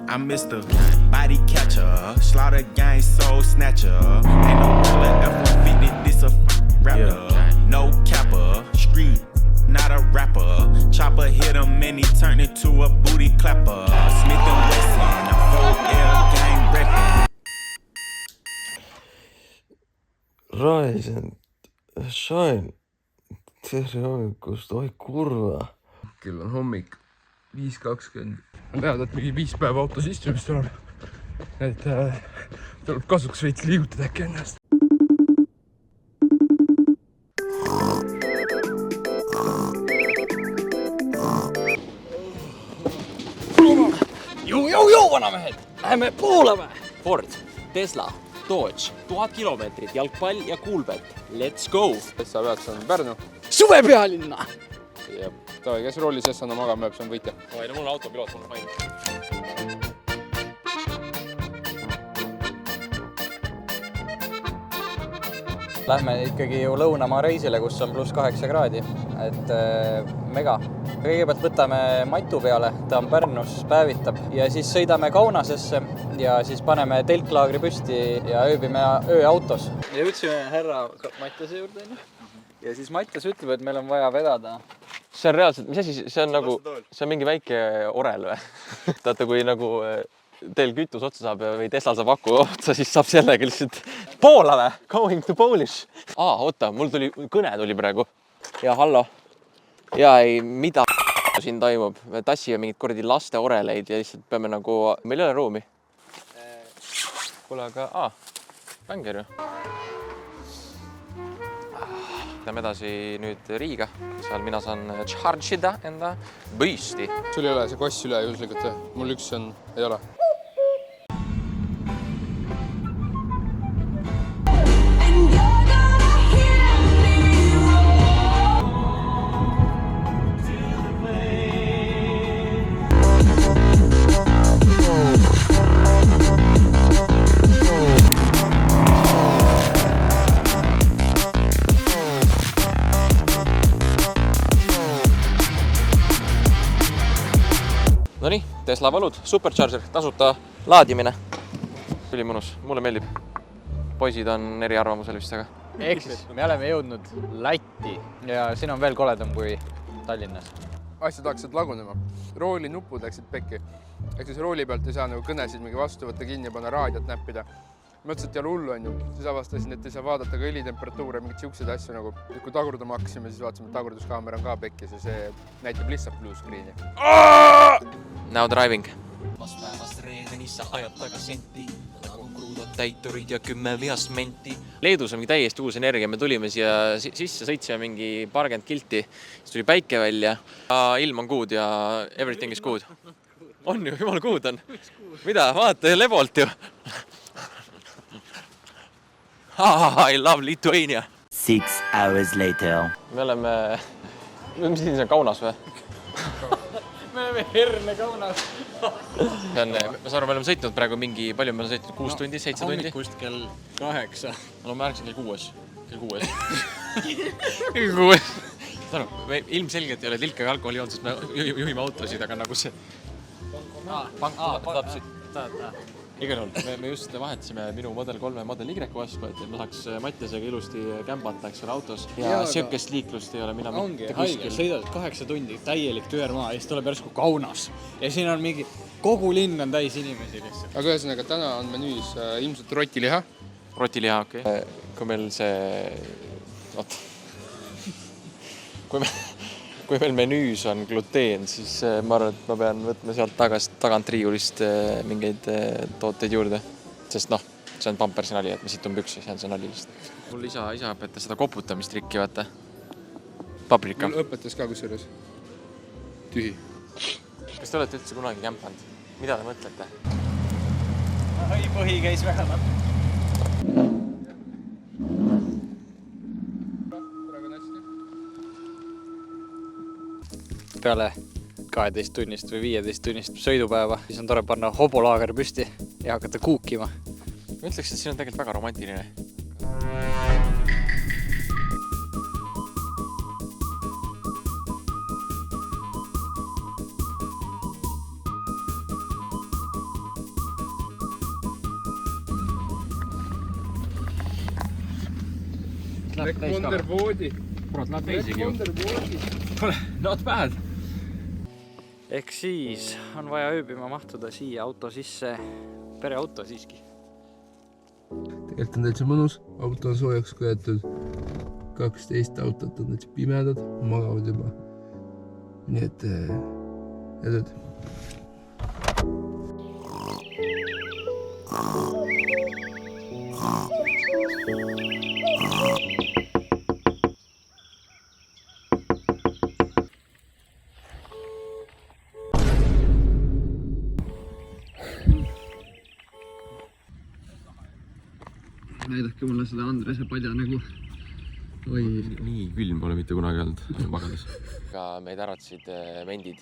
I'm Mr. Body Catcher, Slaughter Gang Soul Snatcher. Ain't no killer F-150, this a rapper. No capper, street, not a rapper. Chopper hit him and he turned into a booty clapper. Smith & Wesson, a 4L gang reppin'. Raisen, Shine, tere hommikust, oi kurva. Kell on hommik 5:20. On teada, et mingi 5 päeva autos istumist tuleb. Et tuleb kasuks veits liigutada äkki ennast. Joo, vanamehed! Läheme Poolamäe! Ford, Tesla, Dodge, 1000 kilomeetrit, jalgpall ja kuulbett. Let's go! Sa pead, see on Pärnu. Suve pealinna! Ja tavai, kes rolli sees on magama jääb, see on võitja. Oi, no mul on autopiloot, mul on fine. Lähme ikkagi ju lõunamaa reisile, kus on +8 kraadi. Et mega. Kõigepealt võtame Matu peale, ta on Pärnus, päevitab. Ja siis sõidame Kaunasesse ja siis paneme telklaagri püsti ja ööbime ööautos. Ja jõudsime härra Mattiase juurde. Ja siis Mattias ütleb, et meil on vaja vedada. See on reaalselt, mis asi, see on nagu, see on mingi väike orel või? Taata, kui nagu teil kütus otsa saab või Teslal saab aku otsa, siis saab sellega lihtsalt Poola või? Going to Polish. Oota, mul tuli, kõne tuli praegu. Ja hallo. Ja ei, mida siin toimub? Me tassime mingid kordi laste oreleid ja lihtsalt peame nagu, meil ei ole ruumi. Kuule, aga, bänger ju. Lähme edasi nüüd Riiga. Seal mina saan charge'ida enda büüsti. Sul ei ole see koss üle juhuslikult, mul üks on, ei ole. Nonii, Tesla valud, Supercharger, tasuta laadimine. Üli mõnus, mulle meeldib. Poisid on eri arvamusel vist, aga. Ehk me oleme jõudnud Lätti ja siin on veel koledam kui Tallinnas. Asjad hakkasid lagunema. Rooli nupud läksid pekki. Ehk siis rooli pealt ei saa nagu kõnesid mingi vastu võtta kinni ja panna raadiot näppida. Mõtlesin, et ei ole hullu on ju. Siis avastasin, et ei saa vaadata ka õlitemperatuure, mingid siuksed asju nagu. Kui tagurdama hakkasime, siis vaatasime, et tagurduskaamera on ka pekkis ja see näitab lihtsalt blue screeni. Now driving. Päevast reedenissa ajab taga senti. Nagu kruudad täiturid ja 10 vihast menti. Leedus on mingi täiesti uus energia. Me tulime siia sisse, sõitsime mingi paarkümmend kilti. Siis tuli päike välja. Ilm on good ja everything is good. On ju, jumal good on. Mida? Vaata, lebolt ju. I love Lithuania. 6 hours later. Me oleme... Mis siin on Kaunas või? Me oleme herne Kaunas. See on, ma saan aru, me oleme sõitnud praegu mingi, palju me oleme sõitnud? 6 tundi, 7 tundi? Hommikust kell 8. No ma ärksin kell 6. Kell 6. Saan aru, me ilmselgelt ei ole tilkaga alkoholi joon, sest me juhime autosid, aga nagu see... Igal juhul, me just vahetasime minu Model 3 ja Model Y vastu, et ma saaks Mattiasega ilusti kämbata, eks ole, autos. Ja söökest liiklust ei ole mina mitte kuskil. Sõidad 8 tundi, täielik töörmaa ja siis tuleb järsku Kaunas. Ja siin on mingi, kogu linn on täis inimesi lihtsalt. Aga ühesõnaga, täna on menüüs ilmselt rotiliha. Rotiliha, okei. Kui meil see... Oot. Kui meil menüüs on gluteen, siis ma arvan, et ma pean võtma sealt tagant riiulist mingeid tooteid juurde. Sest noh, see on pampersi nali, et me situme püksi, see on see nali lihtsalt. Mul isa õpetas seda koputamistrikki, vaata. Paprika. Mul õpetas ka kusjuures. Tühi. Kas te olete üldse kunagi kämpanud? Mida te mõtlete? Põhi käis väga napp. Peale 12 tunnist või 15 tunnist sõidupäeva, siis on tore panna hobolaager püsti ja hakata kuukima. Ma ütleks, et siin on tegelikult väga romantiline. läheb täis ka. Voodi. Kurat, läheb täisigi ju. Voodi. Not bad. Ehk siis on vaja ööbima mahtuda siia auto sisse. Pereauto siiski. Tegelikult on täitsa mõnus. Auto on soojaks köetud. 12 autot on täitsa pimedad. Magavad juba. Nii et edud. Näidake mulle seda Andrese padja nägu. Oi. Nii külm pole mitte kunagi olnud magades. Ka meid äratasid mendid.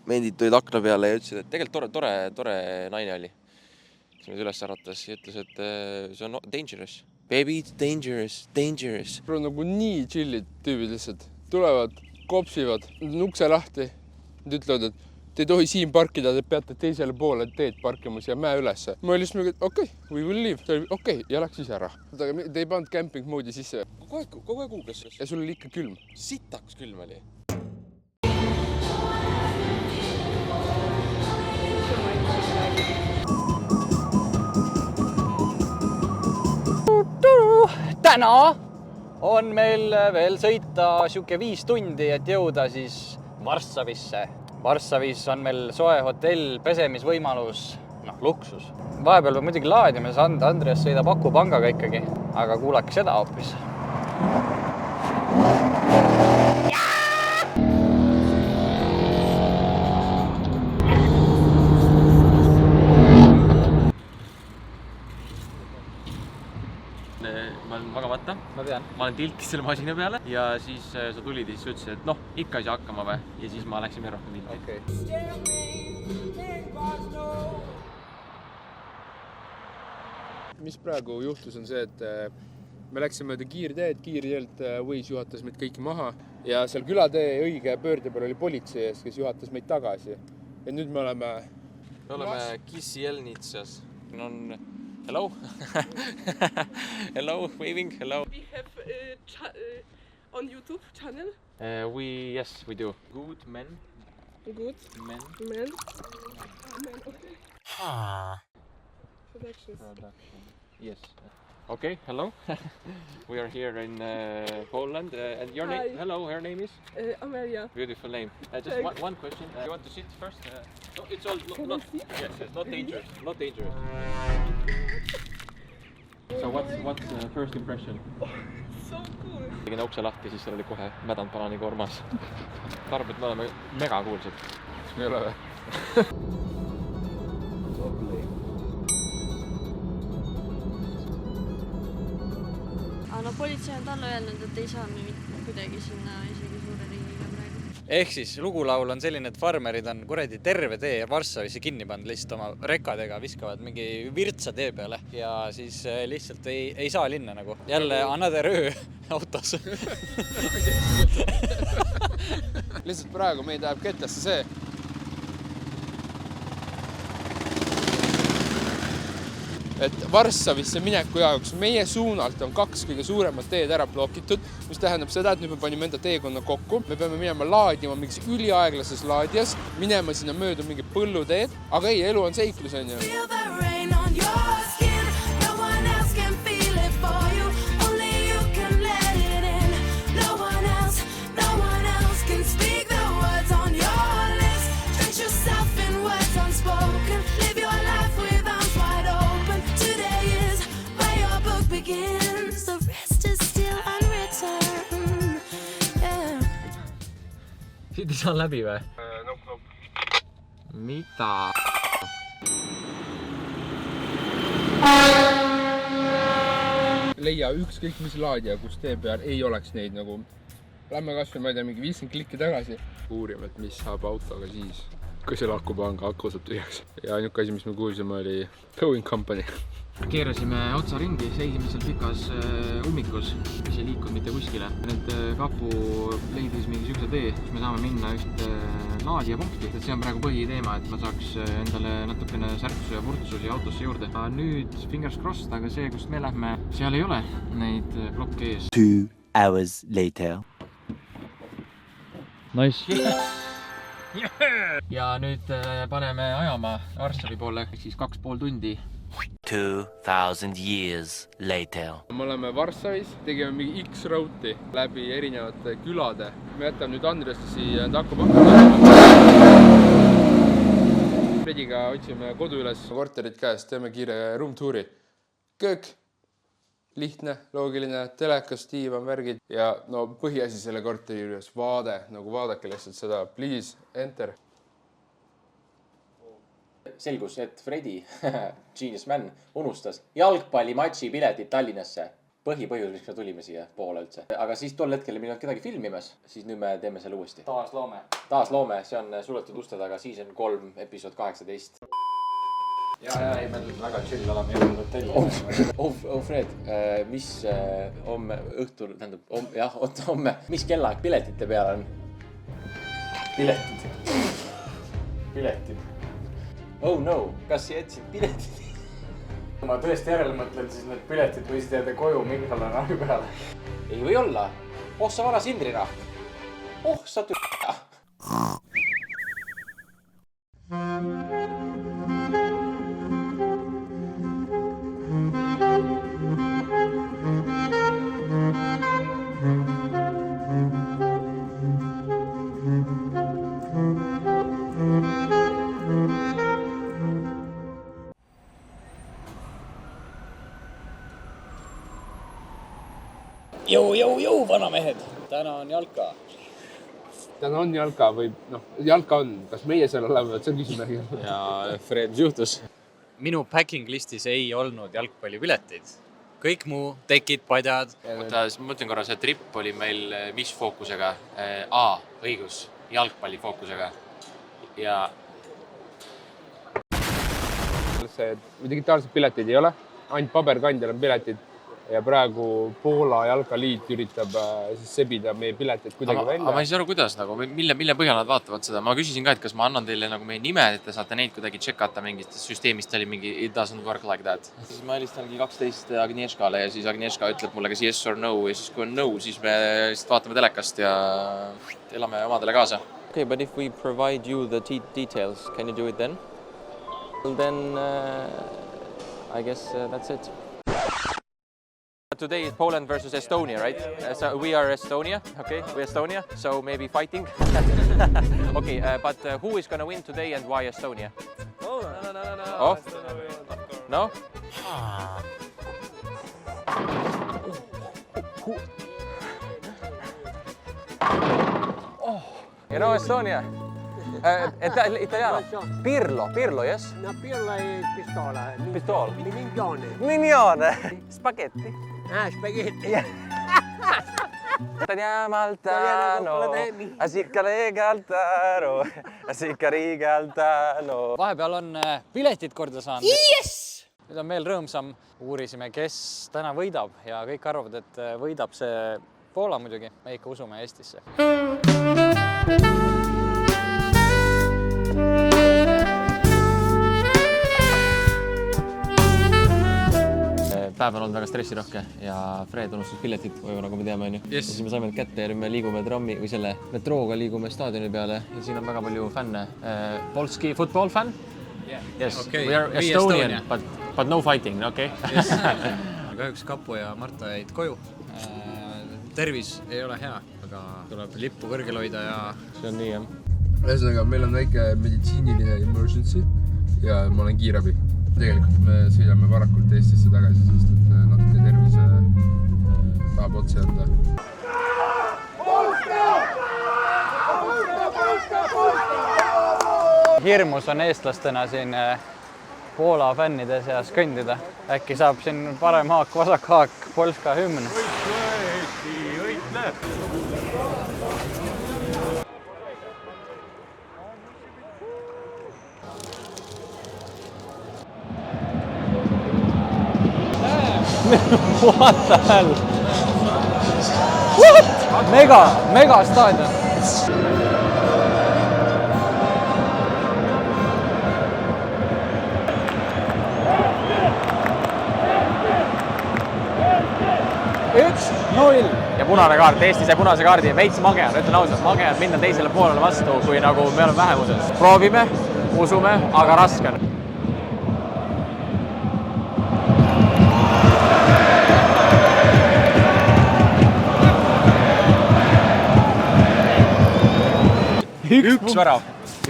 Mendid tulid akna peale ja ütlesid, et tegelikult tore naine oli. Kes meid üles äratas ja ütles, et see on dangerous. Baby, it's dangerous. Bro, nagu nii chillid tüübid lihtsalt. Tulevad, kopsivad, ukse lahti. Nad ütlevad, et te ei tohi siin parkida, te peate teisele poole teed parkimas ja mäe ülesse. Ma olin lihtsalt mingi, okei, we will leave. Ta oli okei, ja läks ise ära. Te ei pannud camping moodi sisse. Kogu aeg huugas. Ja sul oli ikka külm. Sitaks külm oli. Täna on meil veel sõita siuke 5 tundi, et jõuda siis Varssavisse. Varssavis on meil soe hotell, pesemisvõimalus, luksus. Vahepeal peab muidugi laadima, Andreas sõidab akupangaga ikkagi, aga kuulake seda hoopis. Ma olen magamata. Ma tean. Ma olen tilkis selle masina peale ja siis sa tulid ja siis ütlesid, et ikka ei saa hakkama või. Ja siis ma läksin veel rohkem tilki. Okay. Mis praegu juhtus on see, et me läksime mööda kiirteelt Waze juhatas meid kõiki maha ja seal külatee õige pöörde peal oli politsei ees, kes juhatas meid tagasi. Ja nüüd me oleme Kisielnitsas. Hello. Hello, waving, hello. We have on YouTube channel. Yes, we do. Good men. Good. Men. Men, okay. Production. Yes. Okay, hello. We are here in Poland. And your name? Hello, her name is? Amelia. Beautiful name. Just one question. You want to sit first? No, it's all not. Yes, not dangerous. Not dangerous. So what's the first impression? So cool. Tegin ukse lahti, siis seal oli kohe mädanud banaanikormas. Arvab, et me oleme mega kuulsad. Kas me ei ole või? No politsei on talle öelnud, et ei saa kuidagi sinna isegi suure riigiga praegu. Ehk siis lugulaul on selline, et farmerid on kuradi terve tee Varssavisse kinni pannud lihtsalt oma rekadega, viskavad mingi virtsa tee peale ja siis lihtsalt ei saa linna nagu. Jälle another öö autos. Lihtsalt praegu meid ajab ketlasse see. Et Varssavisse mineku jaoks meie suunalt on 2 kõige suuremat teed ära blokitud, mis tähendab seda, et nüüd me panime enda teekonna kokku. Me peame minema laadima mingis üliaeglases laadijas, minema sinna mööda mingi põlluteed, aga ei, elu on seiklus, on ju. Siit ei saa läbi või? Nope. Mida? Leia ükskõik mis laadija, kus tee peal ei oleks neid nagu. Lähme kasvõi, ma ei tea, mingi 50 klikki tagasi. Uurime, et mis saab autoga siis, kui selle akupanga aku saab tühjaks. Ja ainuke asi, mis me kuulsime, oli Towing Company. Keerasime otsa ringi, seisime seal pikas ummikus, mis ei liikunud mitte kuskile. Need kapu leidis mingi siukse tee, kus me saame minna just laadi ja punkti, et see on praegu põhiteema, et ma saaks endale natukene särtsu ja vurtsu siia autosse juurde. Nüüd fingers crossed, aga see, kust me lähme, seal ei ole neid blokke ees. 2 hours later. Nice. Ja nüüd paneme ajama Varssavi poole, siis 2,5 tundi. 2000 years later. Me oleme Varssavis, tegime mingi X-route'i läbi erinevate külade. Me jätame nüüd Andresse siia takapakka. Frediga otsime kodu üles korterit käest, teeme kiire room-tuuri. Köök, lihtne, loogiline, telekas, diivan, värgid ja no põhiasi selle korteri juures vaade, nagu vaadake lihtsalt seda, please, enter. Selgus, et Fredi, genius man, unustas jalgpallimatši piletid Tallinnasse. Põhipõhjus, miks me tulime siia poole üldse. Aga siis tol hetkel ei olnud kedagi filmimas, siis nüüd me teeme selle uuesti. Taasloome, see on suletud uste taga, season 3, episood 18. Ei, me väga chill oleme jõudnud hotelli. Fred, mis homme õhtul, homme, mis kellaaeg piletite peal on? Piletid. Oh no, kas sa jätsid piletid? Kui ma tõesti järele mõtlen, siis need piletid võisid jääda koju Miklale nahi peale. Ei või olla. Oh, sa vana Sindrina. Oh, sa tüha. Jõu, vanamehed! Täna on jalka. Täna on jalka või jalka on. Kas meie seal oleme, see on küsimärgi. Ja Fred, mis juhtus? Minu packing listis ei olnud jalgpallipiletid. Kõik muu, tekid, padjad. Oota, ma mõtlen korra, see trip oli meil mis fookusega? Õigus, jalgpalli fookusega. Ja... Digitaalsed piletid ei ole, ainult paberkandjal on piletid. Ja praegu Poola jalkaliit üritab sebida meie piletid kuidagi välja. Aga ma ei saa aru, kuidas, mille põhjal nad vaatavad seda. Ma küsisin ka, et kas ma annan teile meie nimed, et te saate neid kuidagi tšekata mingist süsteemist. Oli mingi, it doesn't work like that. Siis ma helistangi 12 Agnieszkale ja siis Agnieszka ütleb mulle kas yes or no. Ja siis kui on no, siis me vaatame telekast ja elame omadele kaasa. Okay, but if we provide you the details, can you do it then? Then I guess that's it. Today is Poland versus Estonia, right? So we are Estonia, okay? We're Estonia, so maybe fighting. Okay, but who is going to win today and why Estonia? Poland. No. Oh? No? You know Estonia? Italiano? Pirlo, yes? No, Pirlo è pistola. Pistola? Mignone. Spaghetti? Spaghetti. Andiamo al Tano, a Siccariga al Taro, a Siccariga al Tano. Vahepeal on piletid korda saanud. Yes! Nüüd on meil rõõmsam. Uurisime, kes täna võidab ja kõik arvavad, et võidab see Poola muidugi. Me ikka usume Eestisse. Päev on olnud väga stressirohke ja Fred unustas piletid, nagu me teame, yes. Ja siis me saime kätte ja nüüd me liigume trammi või selle metrooga liigume staadioni peale ja siin on väga palju fänne. Polski football fan? Yes, okay. We are Estonian, but no fighting, okay? Yes. Kahjuks Kapu ja Marta jäid koju. Tervis ei ole hea, aga tuleb lippu kõrgel hoida ja see on nii, jah. Ühesõnaga, meil on väike meditsiiniline emergency ja ma olen kiirabi. Tegelikult me sõidame varakult Eestisse tagasi, sest et natuke tervise tahab otse anda. Hirmus on eestlastena siin Poola fännide seas kõndida. Äkki saab siin parem haak, vasak haak, Polska hümn. What the hell? What? Mega staadion. punane kaart, Eesti sai punase kaardi, veits mage on, ütlen ausalt, mage on minna teisele poolele vastu, kui nagu me oleme vähemuses. Proovime, usume, aga raske on. Üks värav.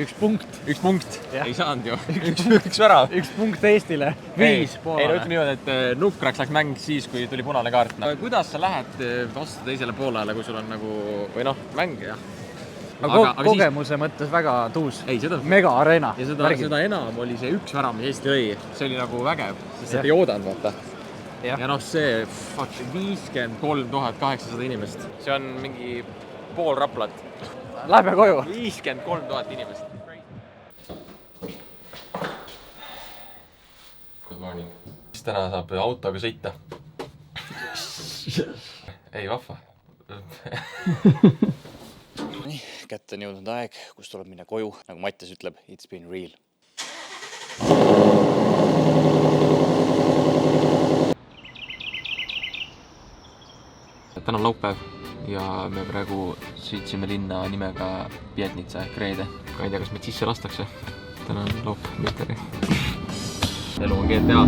Üks punkt. Üks punkt. Ei saanud ju. Üks värav. Üks punkt Eestile. 5 poole. Ei, no ütleme niimoodi, et nukraks läks mäng siis, kui tuli punane kaart. Kuidas sa lähed vastu teisele poolele, kui sul on nagu, või noh, mäng, jah. Aga kogemuse mõttes väga tuus. Ei, seda... Mega areena. Ja seda enam oli see üks värav, mis Eesti lõi. See oli nagu vägev, sest et ei oodanud, vaata. Ja noh, see 53 800 inimest. See on mingi pool Raplat. Lähme koju. 53 000 inimest. Good morning. Siis täna saab autoga sõita. Ei, vahva. Nii, kätte on jõudnud aeg, kus tuleb minna koju. Nagu Mattias ütleb, it's been real. Täna on laupäev ja me praegu sõitsime linna nimega Pietnitsa ehk Reede. Ka ei tea, kas meid sisse lastakse. Täna on laupäev, mitte elu on GTA.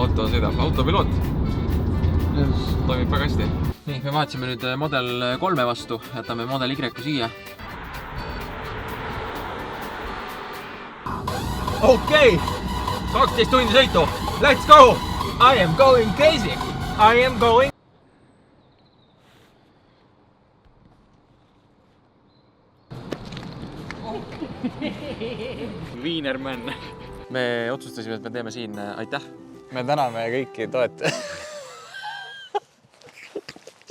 Auto sõidab, autopiloot. Toimib väga hästi. Nii, me vaatasime nüüd Model 3 vastu, jätame Model Y siia. Okei, 12 tundi sõitu. Let's go! I am going crazy! I am going... Wienermann. Me otsustasime, et me teeme siin aitäh. Me täname kõiki toetajaid.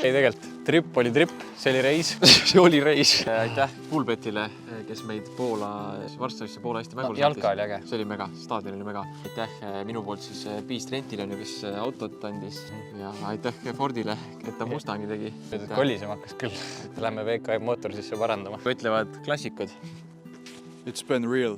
Ei, tegelikult, trip oli trip, see oli reis. See oli reis. Aitäh Poolbetile, kes meid Varssavisse Poola Eesti mängul saatis. Jalka oli äge. See oli mega, staadion oli mega. Aitäh minu poolt siis Beast Rentile, kes autot andis. Ja aitäh Fordile, et ta Mustangi tegi. Kollisema hakkas küll. Lähme VKM Motorsisse parandama. Ütlevad klassikud. It's been real.